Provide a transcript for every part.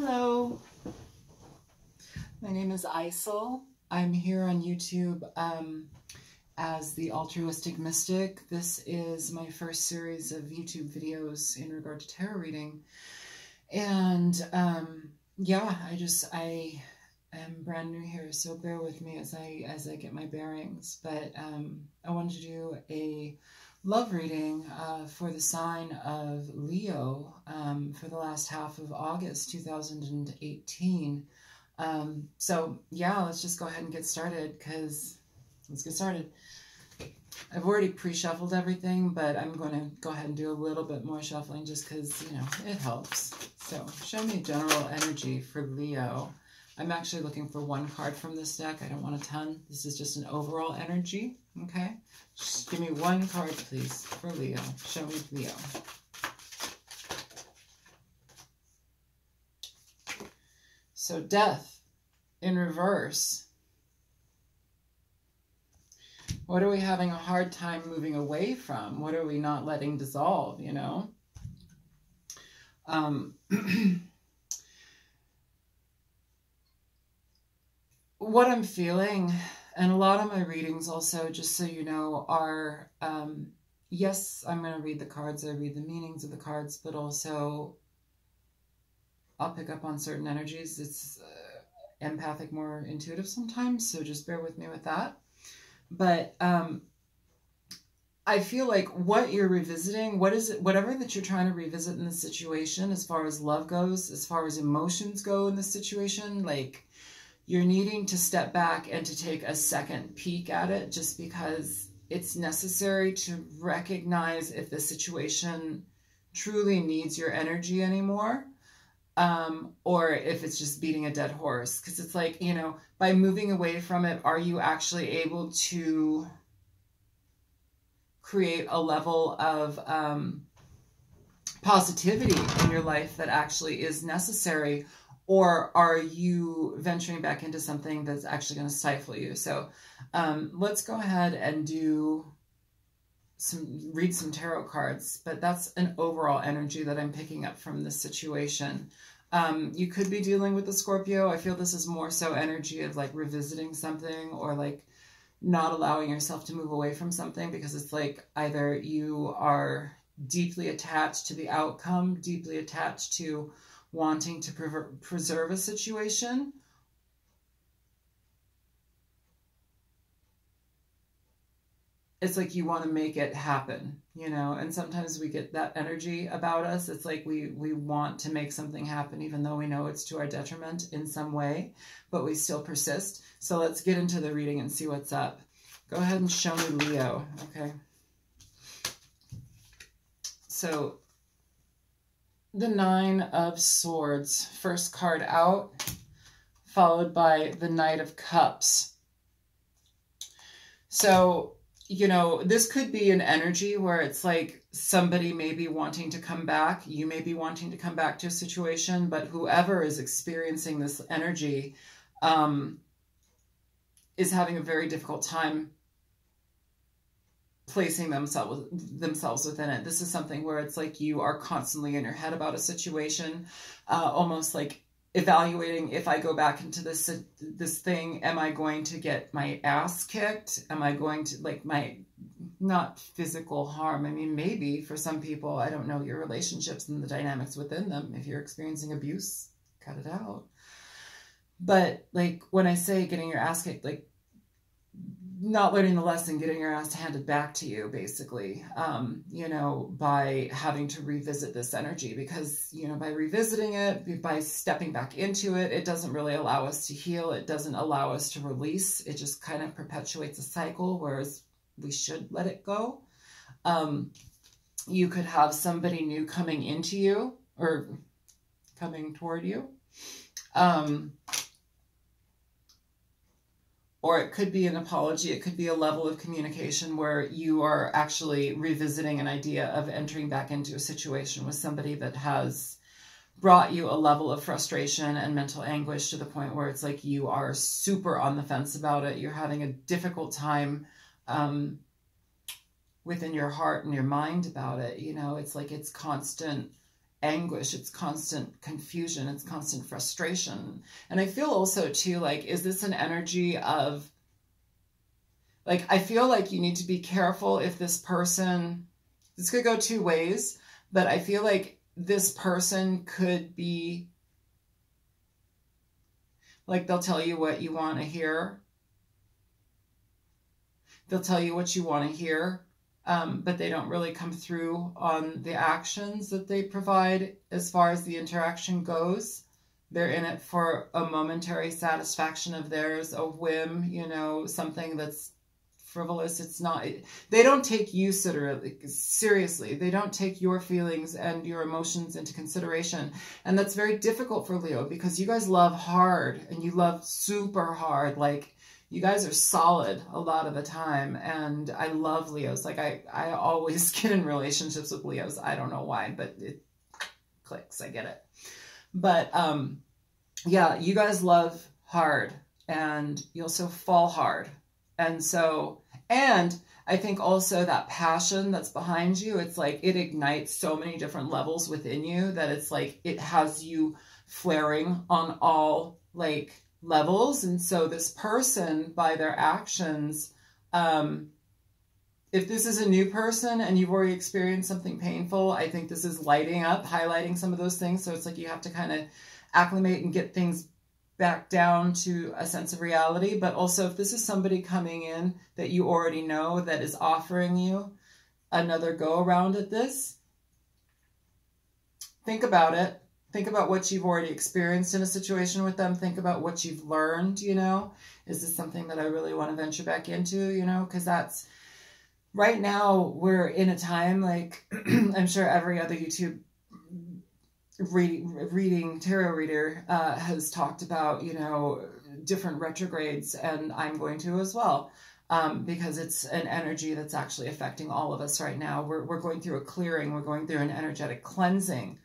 Hello, my name is Isel. I'm here on YouTube as the Altruistic Mystic. This is my first series of YouTube videos in regard to tarot reading. And yeah, I am brand new here, so bear with me as I get my bearings. But I wanted to do a love reading for the sign of Leo for the last half of August 2018. So yeah, let's just go ahead and get started, because let's get started. I've already pre-shuffled everything, but I'm going to go ahead and do a little bit more shuffling just because, you know, it helps. So show me general energy for Leo. I'm actually looking for one card from this deck. I don't want a ton. This is just an overall energy, okay? Just give me one card, please, for Leo. Show me Leo. So Death in reverse. What are we having a hard time moving away from? What are we not letting dissolve, you know? What I'm feeling, and a lot of my readings also, just so you know, are, yes, I'm going to read the cards, I read the meanings of the cards, but also I'll pick up on certain energies. It's empathic, more intuitive sometimes, so just bear with me with that. But I feel like what you're revisiting, what is it, whatever that you're trying to revisit in the situation, as far as love goes, as far as emotions go in the situation, like, you're needing to step back and to take a second peek at it, just because it's necessary to recognize if the situation truly needs your energy anymore, or if it's just beating a dead horse. Because it's like, you know, by moving away from it, are you actually able to create a level of positivity in your life that actually is necessary? Or are you venturing back into something that's actually going to stifle you? So let's go ahead and read some tarot cards, but that's an overall energy that I'm picking up from this situation. You could be dealing with the Scorpio. I feel this is more so energy of like revisiting something, or like not allowing yourself to move away from something, because it's like either you are deeply attached to the outcome, deeply attached to wanting to preserve a situation, it's like you want to make it happen, you know. And sometimes we get that energy about us. It's like we want to make something happen, even though we know it's to our detriment in some way, but we still persist. So let's get into the reading and see what's up. Go ahead and show me Leo. Okay. So the Nine of Swords, first card out, followed by the Knight of Cups. So, you know, this could be an energy where it's like somebody may be wanting to come back. You may be wanting to come back to a situation, but whoever is experiencing this energy is having a very difficult time placing themselves within it. This is something where it's like you are constantly in your head about a situation, almost like evaluating, if I go back into this thing, am I going to get my ass kicked? Am I going to, like, not physical harm? I mean, maybe for some people, I don't know your relationships and the dynamics within them. If you're experiencing abuse, cut it out. But like when I say getting your ass kicked, like not learning the lesson, getting your ass handed back to you, basically, you know, by having to revisit this energy. Because, you know, by revisiting it, by stepping back into it, it doesn't really allow us to heal. It doesn't allow us to release. It just kind of perpetuates a cycle, whereas we should let it go. You could have somebody new coming into you or coming toward you. Or it could be an apology. It could be a level of communication where you are actually revisiting an idea of entering back into a situation with somebody that has brought you a level of frustration and mental anguish to the point where it's like you are super on the fence about it. You're having a difficult time within your heart and your mind about it. You know, it's like it's constant anguish, it's constant confusion, it's constant frustration. And I feel also too, like, is this an energy of, like, I feel like you need to be careful if this person, this could go two ways, but I feel like this person could be, like, they'll tell you what you want to hear. They'll tell you what you want to hear, but they don't really come through on the actions that they provide as far as the interaction goes. They're in it for a momentary satisfaction of theirs, a whim, you know, something that's frivolous. It's not, they don't take you seriously. They don't take your feelings and your emotions into consideration. And that's very difficult for Leo, because you guys love hard, and you love super hard. Like, you guys are solid a lot of the time. And I love Leos. Like, I always get in relationships with Leos. I don't know why, but it clicks. I get it. But yeah, you guys love hard, and you also fall hard. And so, and I think also that passion that's behind you, it's like it ignites so many different levels within you that it's like it has you flaring on all like levels. And so this person, by their actions, if this is a new person and you've already experienced something painful, I think this is lighting up, highlighting some of those things. So it's like you have to kind of acclimate and get things back down to a sense of reality. But also, if this is somebody coming in that you already know that is offering you another go around at this, think about it. Think about what you've already experienced in a situation with them. Think about what you've learned, you know. Is this something that I really want to venture back into, you know? Because that's, right now we're in a time, like, I'm sure every other YouTube reading tarot reader has talked about, you know, different retrogrades, and I'm going to as well, because it's an energy that's actually affecting all of us right now. We're going through a clearing. We're going through an energetic cleansing,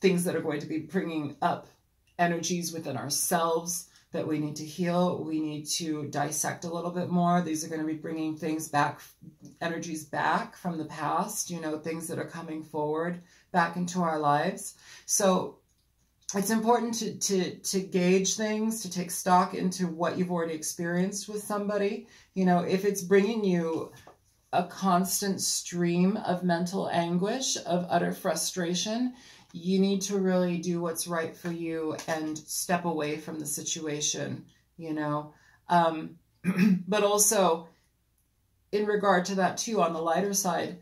things that are going to be bringing up energies within ourselves that we need to heal. We need to dissect a little bit more. These are going to be bringing things back, energies back from the past, you know, things that are coming forward back into our lives. So it's important to gauge things, to take stock into what you've already experienced with somebody. You know, if it's bringing you a constant stream of mental anguish, of utter frustration, you need to really do what's right for you and step away from the situation, you know. But also, in regard to that too, on the lighter side,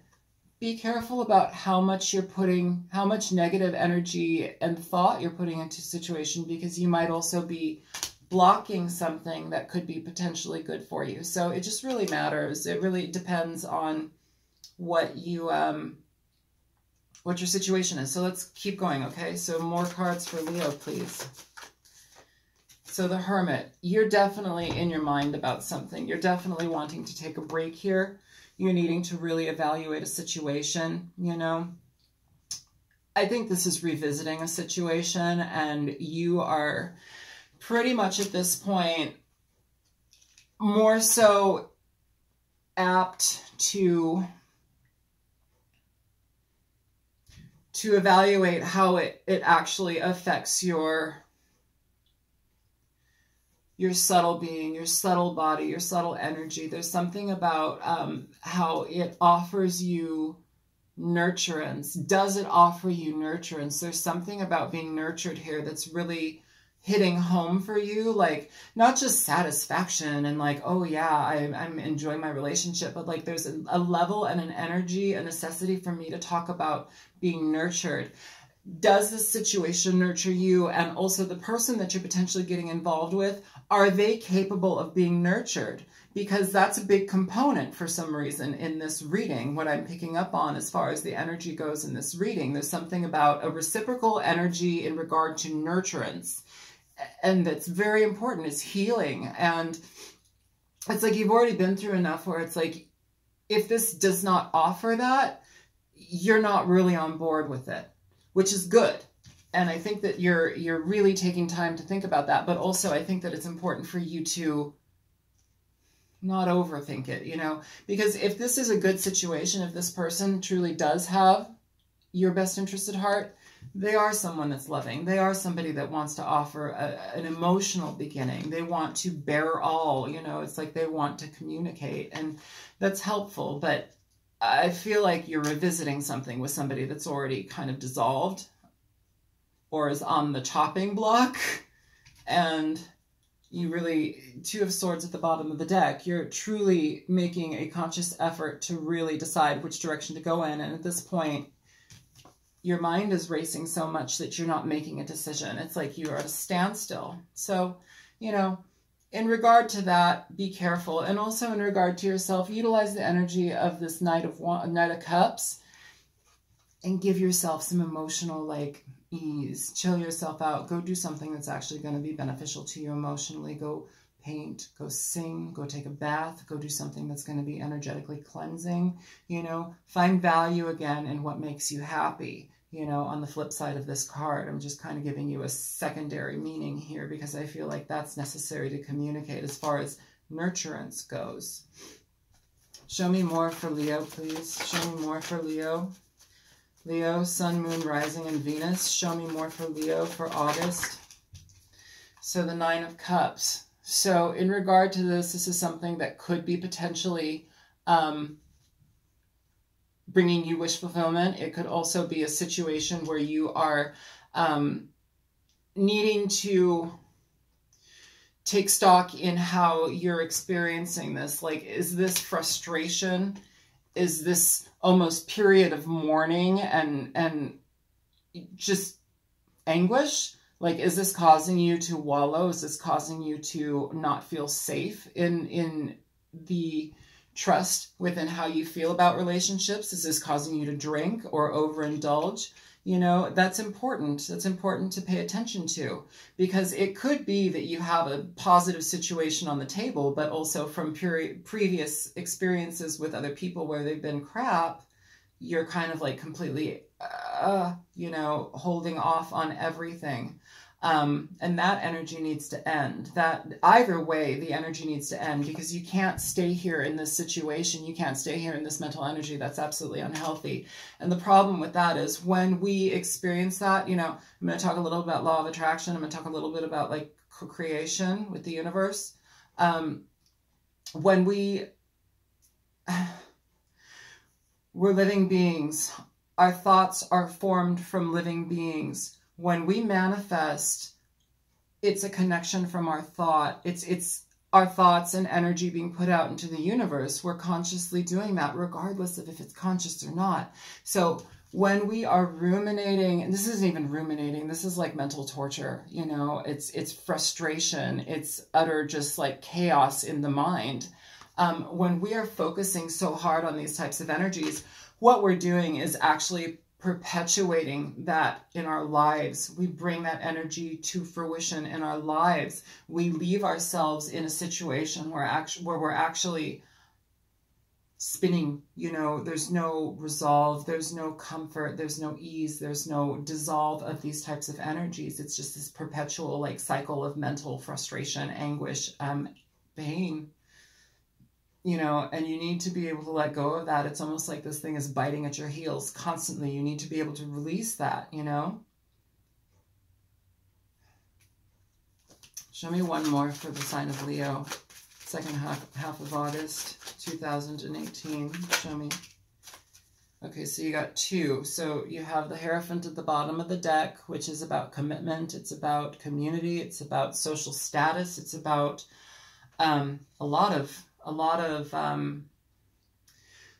be careful about how much negative energy and thought you're putting into a situation, because you might also be blocking something that could be potentially good for you. So it just really matters. It really depends on what you, what your situation is. So let's keep going, okay? So more cards for Leo, please. So the Hermit, you're definitely in your mind about something. You're definitely wanting to take a break here. You're needing to really evaluate a situation, you know. I think this is revisiting a situation, and you are pretty much at this point more so apt to evaluate how it actually affects your subtle being, your subtle body, your subtle energy. There's something about how it offers you nurturance. Does it offer you nurturance? There's something about being nurtured here that's really hitting home for you. Like, not just satisfaction and like, oh yeah, I'm enjoying my relationship, but like there's a level and an energy, a necessity for me to talk about being nurtured. Does this situation nurture you? And also the person that you're potentially getting involved with, are they capable of being nurtured? Because that's a big component for some reason in this reading. What I'm picking up on as far as the energy goes in this reading, there's something about a reciprocal energy in regard to nurturance. And that's very important, is healing. And it's like you've already been through enough where it's like, if this does not offer that, you're not really on board with it, which is good. And I think that you're really taking time to think about that. But also I think that it's important for you to not overthink it, you know, because if this is a good situation, if this person truly does have, your best interest at heart, they are someone that's loving. They are somebody that wants to offer an emotional beginning. They want to bear all, you know, it's like they want to communicate, and that's helpful. But I feel like you're revisiting something with somebody that's already kind of dissolved or is on the chopping block, and you really, Two of Swords at the bottom of the deck, you're truly making a conscious effort to really decide which direction to go in. And at this point, your mind is racing so much that you're not making a decision. It's like you're at a standstill. So, you know, in regard to that, be careful. And also in regard to yourself, utilize the energy of this Knight of Cups and give yourself some emotional, like, ease. Chill yourself out. Go do something that's actually going to be beneficial to you emotionally. Go paint, go sing, go take a bath, go do something that's going to be energetically cleansing. You know, find value again in what makes you happy. You know, on the flip side of this card, I'm just kind of giving you a secondary meaning here because I feel like that's necessary to communicate as far as nurturance goes. Show me more for Leo, please. Show me more for Leo. Leo, Sun, Moon, Rising, and Venus. Show me more for Leo for August. So the Nine of Cups. So in regard to this is something that could be potentially bringing you wish fulfillment. It could also be a situation where you are needing to take stock in how you're experiencing this. Like, is this frustration? Is this almost period of mourning and just anguish? Like, is this causing you to wallow? Is this causing you to not feel safe in the trust within how you feel about relationships? Is this causing you to drink or overindulge? You know, that's important. That's important to pay attention to, because it could be that you have a positive situation on the table, but also from previous experiences with other people where they've been crap, you're kind of like completely, you know, holding off on everything. And that energy needs to end. That either way, the energy needs to end, because you can't stay here in this situation. You can't stay here in this mental energy. That's absolutely unhealthy. And the problem with that is when we experience that, you know, I'm going to talk a little about law of attraction. I'm going to talk a little bit about like co-creation with the universe. When we're living beings, our thoughts are formed from living beings. When we manifest, it's a connection from our thought. It's our thoughts and energy being put out into the universe. We're consciously doing that regardless of if it's conscious or not. So when we are ruminating, and this isn't even ruminating, this is like mental torture, you know, it's frustration. It's utter just like chaos in the mind. When we are focusing so hard on these types of energies, what we're doing is actually perpetuating that in our lives. We bring that energy to fruition in our lives. We leave ourselves in a situation where we're actually spinning, you know, there's no resolve, there's no comfort, there's no ease, there's no dissolve of these types of energies. It's just this perpetual like cycle of mental frustration, anguish, pain. You know, and you need to be able to let go of that. It's almost like this thing is biting at your heels constantly. You need to be able to release that, you know. Show me one more for the sign of Leo. Second half of August 2018. Show me. Okay, so you got two. So you have the Hierophant at the bottom of the deck, which is about commitment. It's about community. It's about social status. It's about a lot of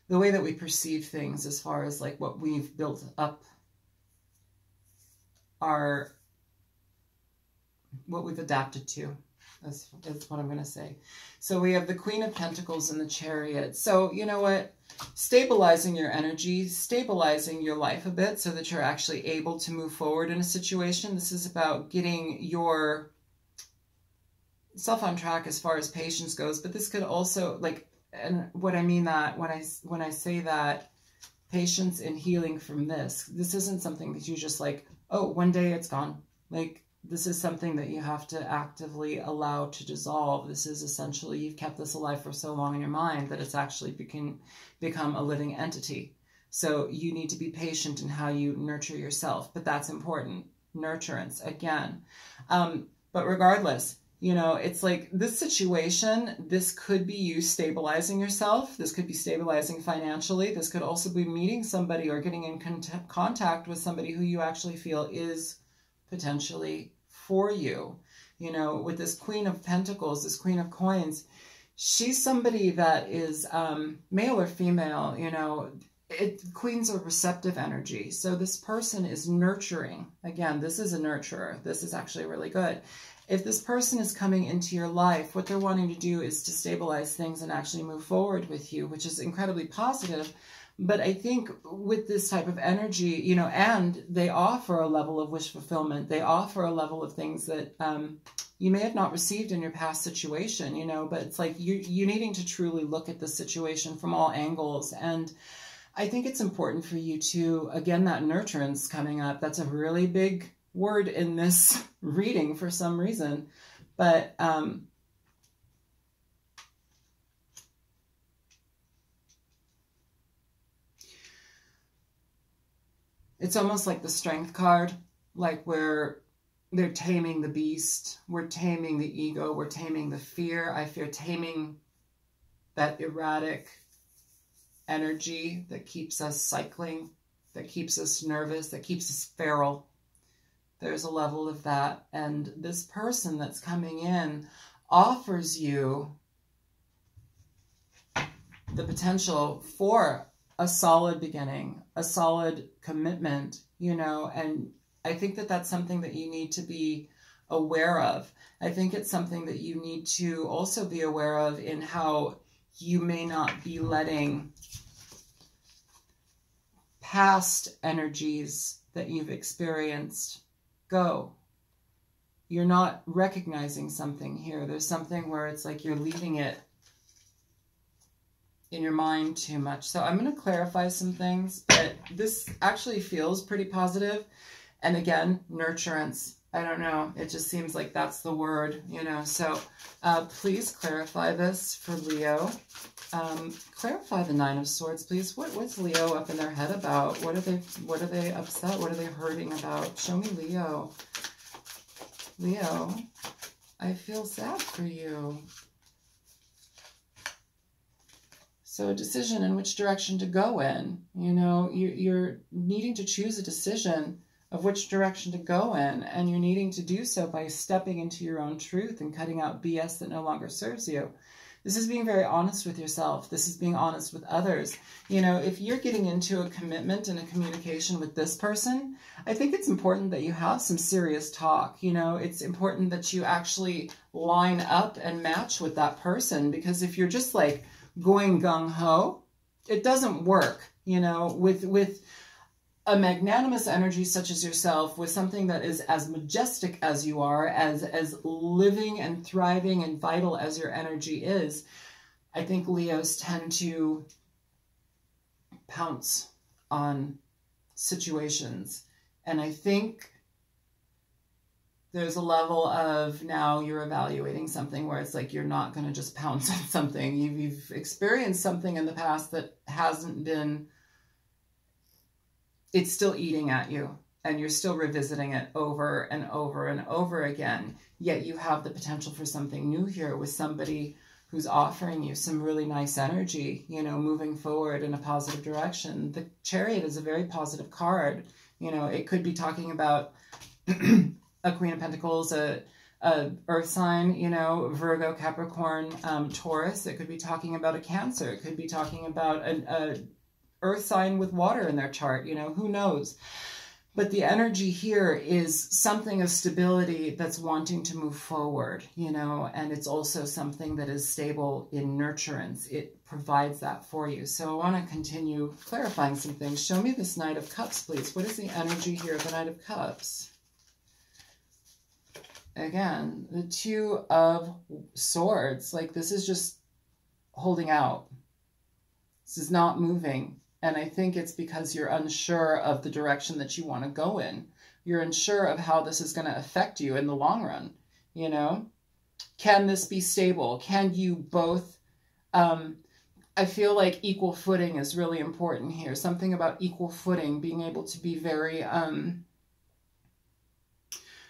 the way that we perceive things, as far as like what we've built up what we've adapted to. That's what I'm going to say. So we have the Queen of Pentacles and the Chariot. So you know what? Stabilizing your energy, stabilizing your life a bit so that you're actually able to move forward in a situation. This is about getting your self on track as far as patience goes, but this could also, like, and what I mean that when I say that, patience and healing from this isn't something that you just like, oh, one day it's gone. Like, this is something that you have to actively allow to dissolve. This is essentially, you've kept this alive for so long in your mind that it's actually become a living entity. So you need to be patient in how you nurture yourself, but that's important. Nurturance, again. But regardless, you know, it's like this situation, this could be you stabilizing yourself. This could be stabilizing financially. This could also be meeting somebody or getting in contact with somebody who you actually feel is potentially for you. You know, with this Queen of Pentacles, this Queen of Coins, she's somebody that is male or female, you know. Queens are receptive energy. So this person is nurturing. Again, this is a nurturer. This is actually really good. If this person is coming into your life, what they're wanting to do is to stabilize things and actually move forward with you, which is incredibly positive. But I think with this type of energy, you know, and they offer a level of wish fulfillment. They offer a level of things that you may have not received in your past situation, you know, but it's like you needing to truly look at the situation from all angles. And I think it's important for you to, again, that nurturance coming up. That's a really big word in this reading for some reason. But it's almost like the Strength card, like where they're taming the beast. We're taming the ego. We're taming the fear. I fear taming that erratic energy that keeps us cycling, that keeps us nervous, that keeps us feral. There's a level of that. And this person that's coming in offers you the potential for a solid beginning, a solid commitment, you know, and I think that that's something that you need to be aware of. I think it's something that you need to also be aware of in how you may not be letting past energies that you've experienced go. You're not recognizing something here. There's something where it's like you're leaving it in your mind too much. So I'm going to clarify some things, but this actually feels pretty positive. And again, nurturance. I don't know. It just seems like that's the word, you know. So please clarify this for Leo. Clarify the Nine of Swords, please. What's Leo up in their head about? What are they upset? What are they hurting about? Show me Leo. Leo, I feel sad for you. So a decision in which direction to go in. You know, you're needing to choose a decision of which direction to go in, and you're needing to do so by stepping into your own truth and cutting out BS that no longer serves you. This is being very honest with yourself. This is being honest with others. You know, if you're getting into a commitment and a communication with this person, I think it's important that you have some serious talk. You know, it's important that you actually line up and match with that person, because if you're just like going gung-ho, it doesn't work, you know, with a magnanimous energy such as yourself, with something that is as majestic as you are, as living and thriving and vital as your energy is. I think Leos tend to pounce on situations. And I think there's a level of now you're evaluating something where it's like you're not going to just pounce on something. You've experienced something in the past that hasn't been, it's still eating at you, and you're still revisiting it over and over and over again. Yet you have the potential for something new here with somebody who's offering you some really nice energy, you know, moving forward in a positive direction. The Chariot is a very positive card. You know, it could be talking about a Queen of Pentacles, a earth sign, you know, Virgo, Capricorn, Taurus. It could be talking about a Cancer. It could be talking about a earth sign with water in their chart, you know, who knows? But the energy here is something of stability that's wanting to move forward, you know, and it's also something that is stable in nurturance. It provides that for you. So I want to continue clarifying some things. Show me this Knight of Cups, please. What is the energy here of the Knight of Cups? Again, the Two of Swords. Like, this is just holding out. This is not moving. And I think it's because you're unsure of the direction that you want to go in. You're unsure of how this is going to affect you in the long run. You know, can this be stable? Can you both, I I feel like equal footing is really important here. Something about equal footing, being able to be very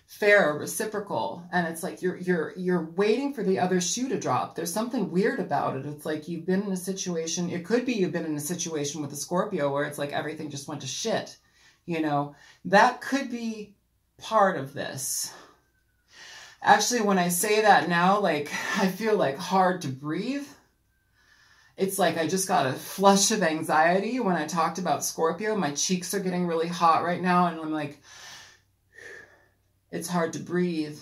fair, reciprocal, and it's like you're waiting for the other shoe to drop. There's something weird about it. It's like you've been in a situation, it could be you've been in a situation with a Scorpio where it's like everything just went to shit, you know. That could be part of this. Actually, when I say that now, like, I feel like hard to breathe. It's like I just got a flush of anxiety when I talked about Scorpio. My cheeks are getting really hot right now, and I'm like, it's hard to breathe.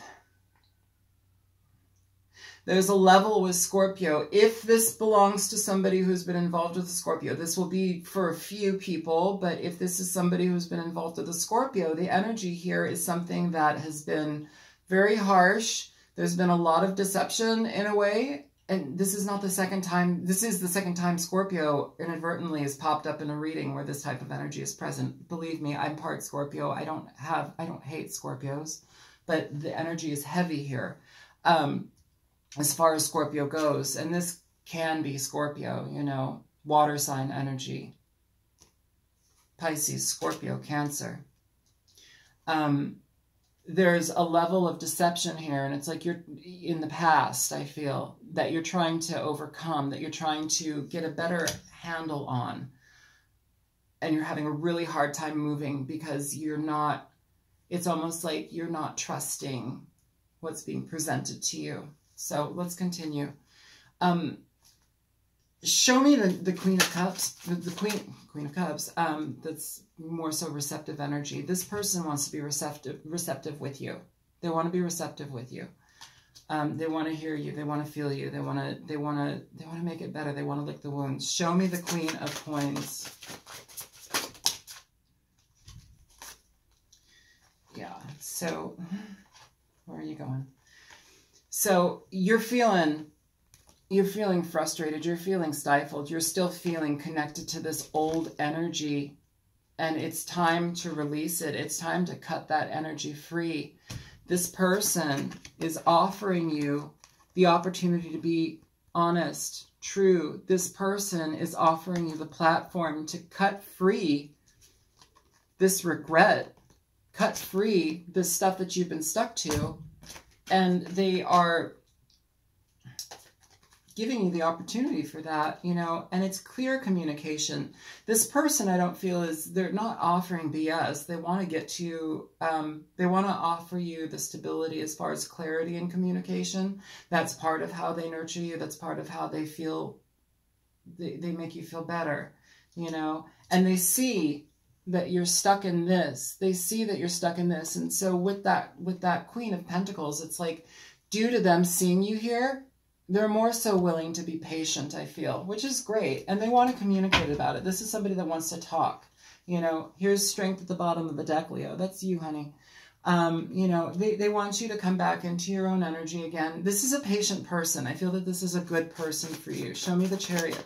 There's a level with Scorpio. If this belongs to somebody who's been involved with a Scorpio, this will be for a few people, but if this is somebody who's been involved with a Scorpio, the energy here is something that has been very harsh. There's been a lot of deception in a way. And this is not the second time, this is the second time Scorpio inadvertently has popped up in a reading where this type of energy is present. Believe me, I'm part Scorpio. I don't hate Scorpios, but the energy is heavy here as far as Scorpio goes. And this can be Scorpio, you know, water sign energy. Pisces, Scorpio, Cancer. There's a level of deception here, and it's like you're in the past, I feel, that you're trying to overcome, that you're trying to get a better handle on, and you're having a really hard time moving because you're not, it's almost like you're not trusting what's being presented to you. So let's continue. Show me the Queen of Cups, the Queen of Cups, that's more so receptive energy. This person wants to be receptive with you. They want to be receptive with you. They want to hear you. They want to feel you. They want to make it better. They want to lick the wounds. Show me the Queen of Coins. Yeah. So where are you going? So you're feeling frustrated, you're feeling stifled, you're still feeling connected to this old energy, and it's time to release it. It's time to cut that energy free. This person is offering you the opportunity to be honest, true. This person is offering you the platform to cut free this regret, cut free this stuff that you've been stuck to, and they are giving you the opportunity for that, you know, and it's clear communication. This person, I don't feel, they're not offering BS. They want to get to, they want to offer you the stability as far as clarity and communication. That's part of how they nurture you. That's part of how they feel, they make you feel better, you know, and they see that you're stuck in this. They see that you're stuck in this. And so with that Queen of Pentacles, it's like, due to them seeing you here, they're more so willing to be patient, I feel, which is great. And they want to communicate about it. This is somebody that wants to talk. You know, here's Strength at the bottom of the deck, Leo. That's you, honey. You know, they want you to come back into your own energy again. This is a patient person. I feel that this is a good person for you. Show me the Chariot.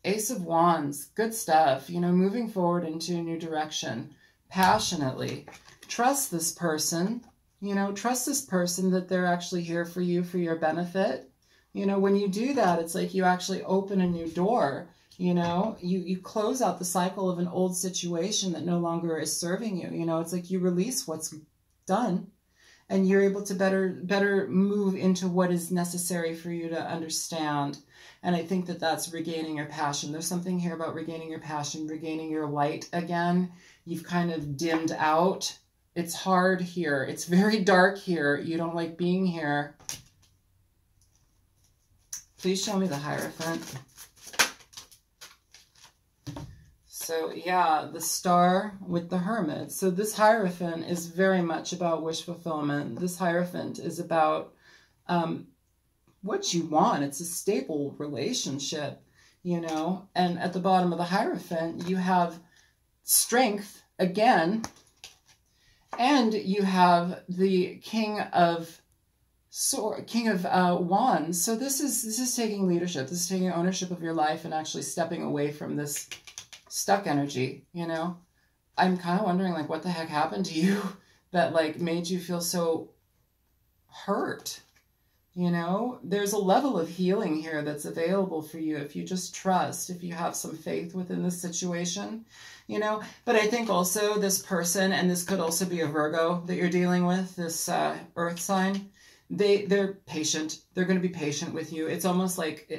Ace of Wands. Good stuff. You know, moving forward into a new direction. Passionately. Trust this person. You know, trust this person that they're actually here for you, for your benefit. You know, when you do that, it's like you actually open a new door. You know, you close out the cycle of an old situation that no longer is serving you. You know, it's like you release what's done and you're able to better move into what is necessary for you to understand. And I think that that's regaining your passion. There's something here about regaining your passion, regaining your light again. You've kind of dimmed out. It's hard here. It's very dark here. You don't like being here. Please show me the Hierophant. So yeah, the Star with the Hermit. So this Hierophant is very much about wish fulfillment. This Hierophant is about what you want. It's a stable relationship, you know. And at the bottom of the Hierophant, you have strength again. And you have the King of Wands. So this is taking leadership. This is taking ownership of your life and actually stepping away from this stuck energy, you know. I'm kind of wondering, like, what the heck happened to you that, like, made you feel so hurt? You know, there's a level of healing here that's available for you if you just trust, if you have some faith within this situation, you know. But I think also this person, and this could also be a Virgo that you're dealing with, this earth sign, they're patient. They're going to be patient with you. It's almost like,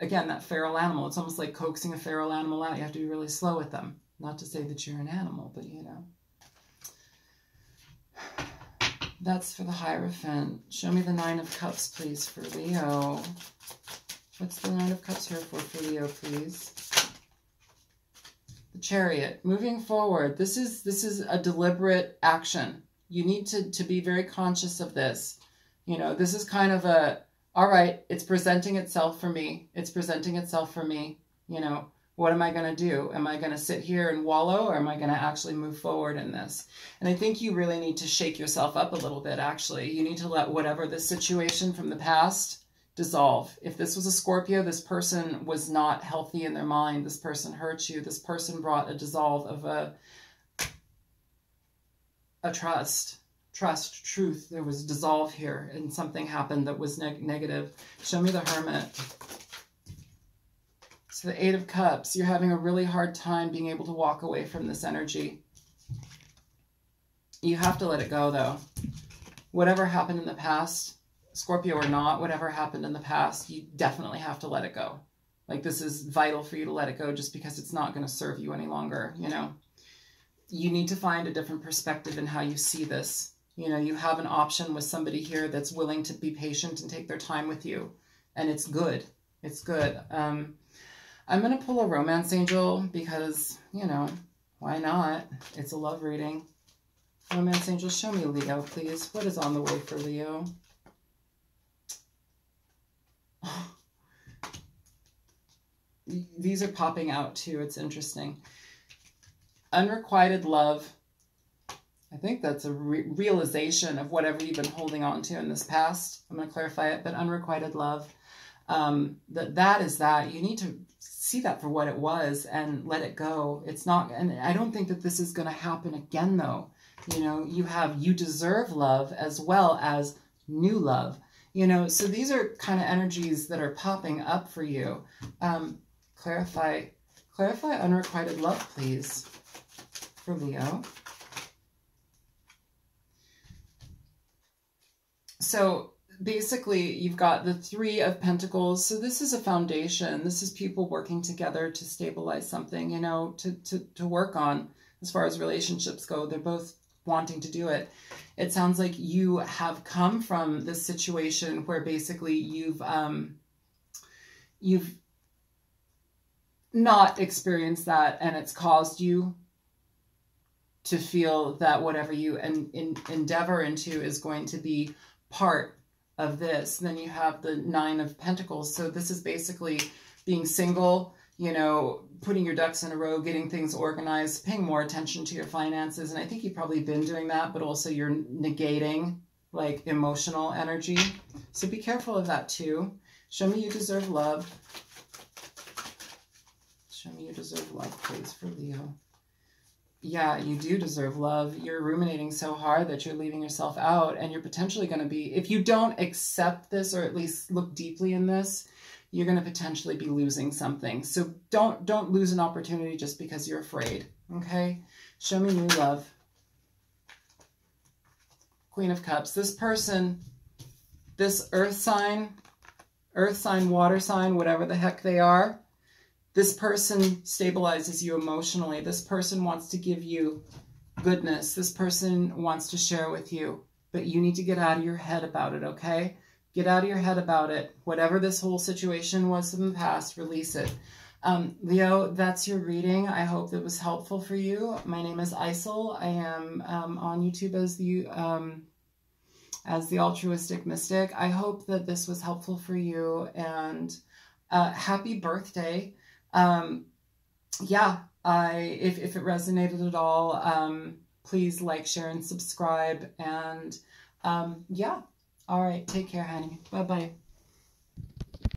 again, that feral animal. It's almost like coaxing a feral animal out. You have to be really slow with them. Not to say that you're an animal, but you know. That's for the Hierophant. Show me the Nine of Cups, please, for Leo. What's the Nine of Cups here for Leo, please? The Chariot. Moving forward. This is a deliberate action. You need to be very conscious of this. You know, this is kind of a, all right, it's presenting itself for me. It's presenting itself for me. You know, what am I going to do? Am I going to sit here and wallow, or am I going to actually move forward in this? And I think you really need to shake yourself up a little bit, actually. You need to let whatever the situation from the past dissolve. If this was a Scorpio, this person was not healthy in their mind. This person hurt you. This person brought a dissolve of a truth. There was dissolve here, and something happened that was negative. Show me the Hermit. So the Eight of Cups, you're having a really hard time being able to walk away from this energy. You have to let it go, though. Whatever happened in the past, Scorpio or not, whatever happened in the past, you definitely have to let it go. Like, this is vital for you to let it go, just because it's not going to serve you any longer, you know. You need to find a different perspective in how you see this. You know, you have an option with somebody here that's willing to be patient and take their time with you. And it's good. It's good. I'm going to pull a romance angel because, you know, why not? It's a love reading. Romance angel, show me Leo, please. What is on the way for Leo? These are popping out too. It's interesting. Unrequited love. I think that's a realization of whatever you've been holding on to in this past. I'm going to clarify it, but unrequited love. That is that. You need to see that for what it was and let it go. It's not, and I don't think that this is going to happen again, though. You know, you deserve love as well as new love. You know, so these are kind of energies that are popping up for you. Clarify unrequited love, please, for Leo. So basically, you've got the Three of Pentacles. So this is a foundation. This is people working together to stabilize something, you know, to work on as far as relationships go. They're both wanting to do it. It sounds like you have come from this situation where basically you've not experienced that, and it's caused you to feel that whatever you endeavor into is going to be part of this. Then you have the Nine of Pentacles. So this is basically being single, you know, putting your ducks in a row, getting things organized, paying more attention to your finances. And I think you've probably been doing that, but also you're negating like emotional energy. So be careful of that too. Show me you deserve love. Show me you deserve love, please, for Leo. Yeah, you do deserve love. You're ruminating so hard that you're leaving yourself out, and you're potentially going to be, if you don't accept this or at least look deeply in this, you're going to potentially be losing something. So don't lose an opportunity just because you're afraid, okay? Show me new love. Queen of Cups. This person, this earth sign, water sign, whatever the heck they are, this person stabilizes you emotionally. This person wants to give you goodness. This person wants to share with you, but you need to get out of your head about it, okay? Get out of your head about it. Whatever this whole situation was in the past, release it. Leo, that's your reading. I hope it was helpful for you. My name is Isel. I am on YouTube as the Altruistic Mystic. I hope that this was helpful for you, and happy birthday. Yeah, if it resonated at all, please like, share, and subscribe. And yeah, all right, take care, honey. Bye-bye.